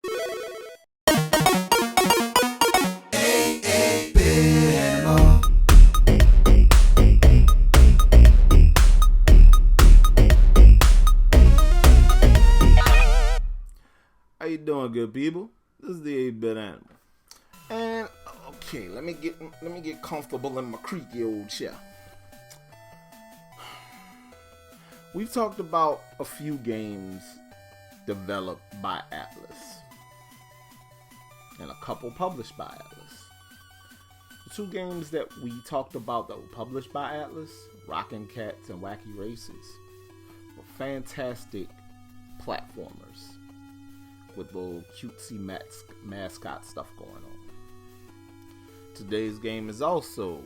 How you doing, good people? This is the 8-bit animal. And okay, let me get comfortable in my creaky old chair. We've talked about a few games developed by Atlus and a couple published by Atlus. The two games that we talked about that were published by Atlus, Rockin' Cats and Wacky Races, were fantastic platformers with little cutesy mascot stuff going on. Today's game is also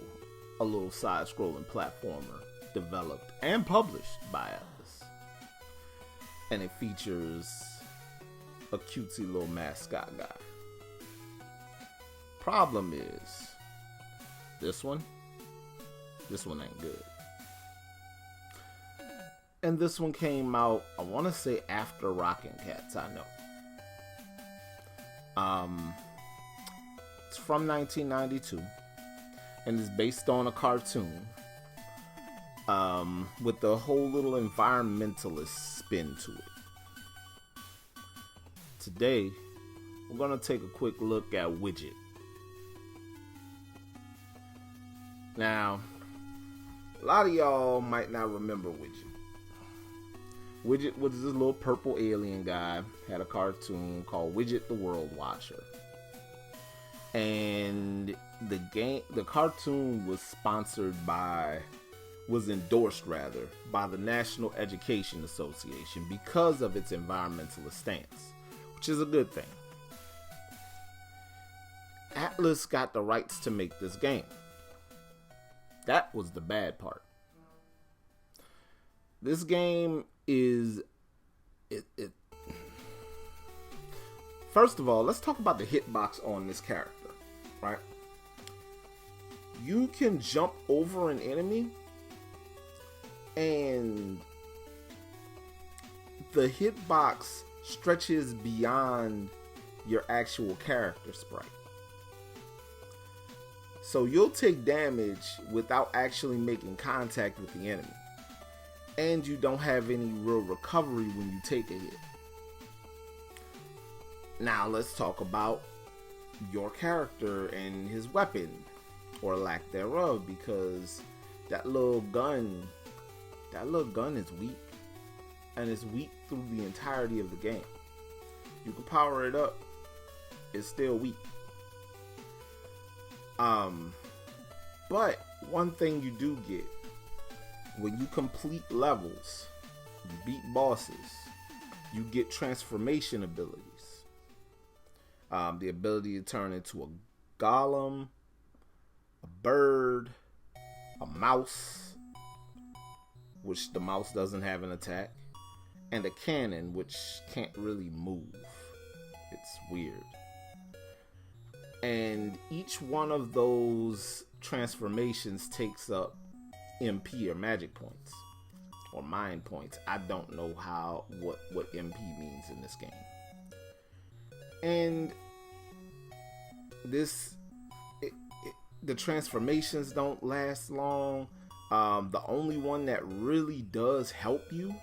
a little side-scrolling platformer developed and published by Atlus, and it features a cutesy little mascot guy. Problem is, this one ain't good. And this one came out, I want to say, after Rockin' Cats, I know. It's from 1992 and is based on a cartoon with a whole little environmentalist spin to it. Today, we're going to take a quick look at Widget. Now, a lot of y'all might not remember Widget. Widget was this little purple alien guy, had a cartoon called Widget the World Watcher. And the cartoon was endorsed by the National Education Association because of its environmentalist stance, which is a good thing. Atlus got the rights to make this game. That was the bad part. This game is First of all, let's talk about the hitbox on this character, right? You can jump over an enemy and the hitbox stretches beyond your actual character sprite. So you'll take damage without actually making contact with the enemy. And you don't have any real recovery when you take a hit. Now let's talk about your character and his weapon, or lack thereof, because that little gun is weak. And it's weak through the entirety of the game. You can power it up, it's still weak. But one thing you do get, when you complete levels, you beat bosses, you get transformation abilities. The ability to turn into a golem, a bird, a mouse, which the mouse doesn't have an attack, and a cannon, which can't really move. It's weird. And each one of those transformations takes up MP or magic points or mind points. I don't know what MP means in this game. And the transformations don't last long. The only one that really does help you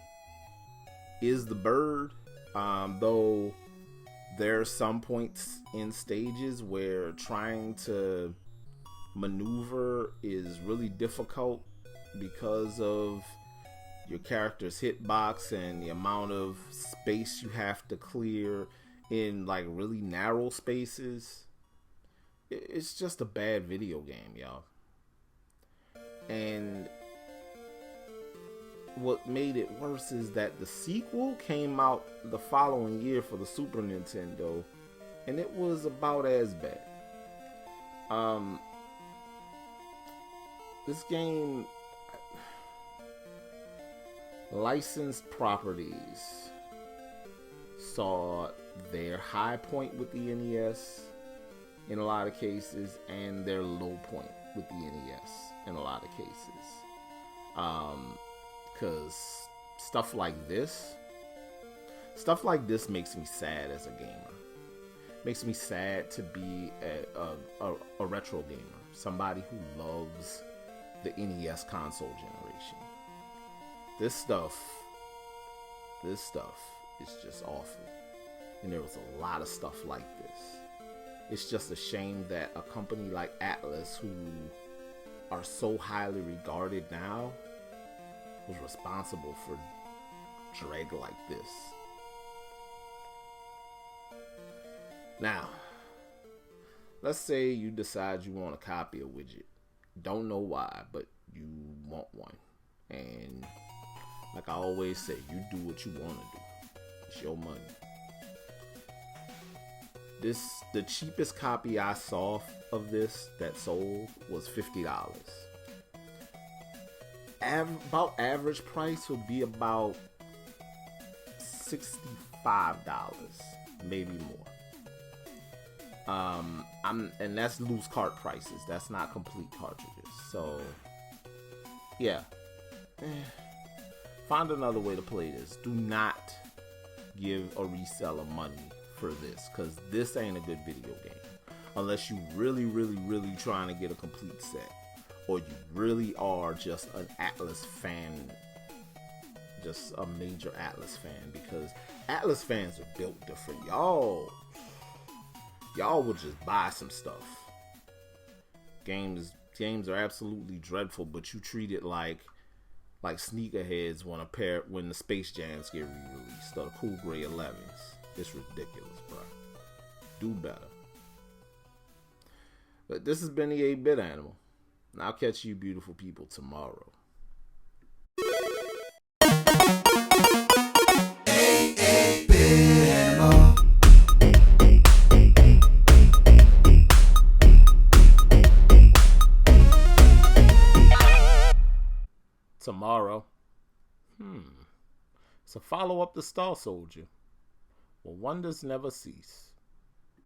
is the bird, though there are some points in stages where trying to maneuver is really difficult because of your character's hitbox and the amount of space you have to clear in like really narrow spaces. It's just a bad video game, y'all. And what made it worse is that the sequel came out the following year for the Super Nintendo, and it was about as bad. This game, licensed properties saw their high point with the NES in a lot of cases, and their low point with the NES in a lot of cases. Because stuff like this makes me sad as a gamer. Makes me sad to be a retro gamer, somebody who loves the NES console generation. This stuff is just awful. And there was a lot of stuff like this. It's just a shame that a company like Atlus, who are so highly regarded now, was responsible for dread like this. Now, let's say you decide you want a copy of Widget. Don't know why, but you want one. And like I always say, you do what you want to do. It's your money. The cheapest copy I saw of this that sold was $50. About average price would be about $65, maybe more. And that's loose cart prices. That's not complete cartridges. So, yeah. Find another way to play this. Do not give a reseller money for this, because this ain't a good video game. Unless you really trying to get a complete set, or you really are just an Atlus fan, just a major Atlus fan, because Atlus fans are built different. Y'all will just buy some stuff. Games are absolutely dreadful, but you treat it like sneakerheads when the Space Jams get re-released, or the Cool Gray 11s. It's ridiculous, bro. Do better. But this has been the 8-Bit Animal, and I'll catch you beautiful people tomorrow. Tomorrow. It's a follow-up to Star Soldier. Well, wonders never cease.